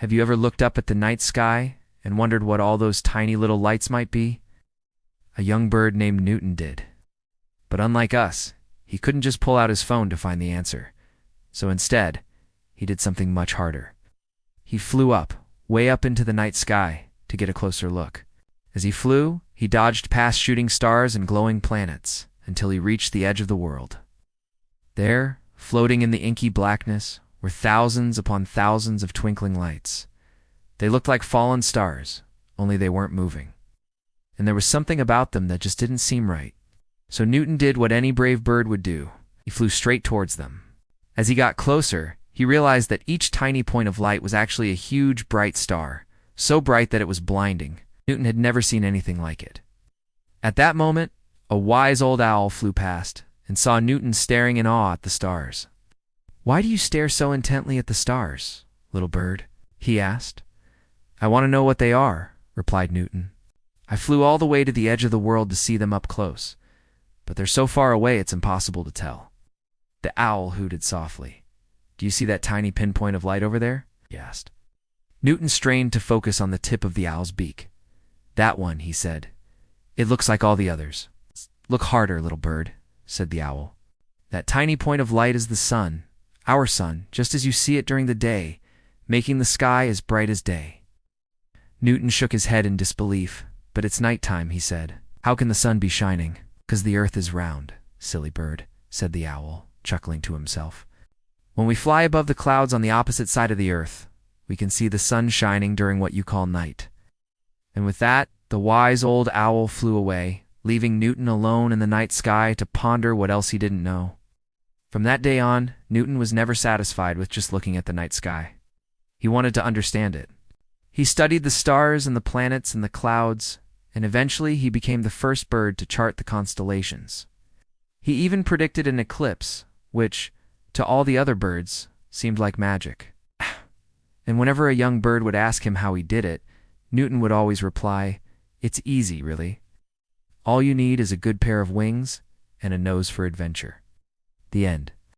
Have you ever looked up at the night sky and wondered what all those tiny little lights might be? A young bird named Newton did. But unlike us, he couldn't just pull out his phone to find the answer. So instead, he did something much harder. He flew up, way up into the night sky, to get a closer look. As he flew, he dodged past shooting stars and glowing planets until he reached the edge of the world. There, floating in the inky blackness, were thousands upon thousands of twinkling lights. They looked like fallen stars, only they weren't moving. And there was something about them that just didn't seem right. So Newton did what any brave bird would do. He flew straight towards them. As he got closer, he realized that each tiny point of light was actually a huge, bright star, so bright that it was blinding. Newton had never seen anything like it. At that moment, a wise old owl flew past and saw Newton staring in awe at the stars. "Why do you stare so intently at the stars, little bird?" he asked. "I want to know what they are," replied Newton. "I flew all the way to the edge of the world to see them up close, but they're so far away it's impossible to tell." The owl hooted softly. "Do you see that tiny pinpoint of light over there?" he asked. Newton strained to focus on the tip of the owl's beak. "That one," he said. "It looks like all the others." "Look harder, little bird," said the owl. "That tiny point of light is the sun, our sun, just as you see it during the day, making the sky as bright as day." Newton shook his head in disbelief. "But it's nighttime," he said. "How can the sun be shining?" "'Cause the earth is round, silly bird," said the owl, chuckling to himself. "When we fly above the clouds on the opposite side of the earth, we can see the sun shining during what you call night." And with that, the wise old owl flew away, leaving Newton alone in the night sky to ponder what else he didn't know. From that day on, Newton was never satisfied with just looking at the night sky. He wanted to understand it. He studied the stars and the planets and the clouds, and eventually he became the first bird to chart the constellations. He even predicted an eclipse, which, to all the other birds, seemed like magic. And whenever a young bird would ask him how he did it, Newton would always reply, "It's easy, really. All you need is a good pair of wings and a nose for adventure." The end.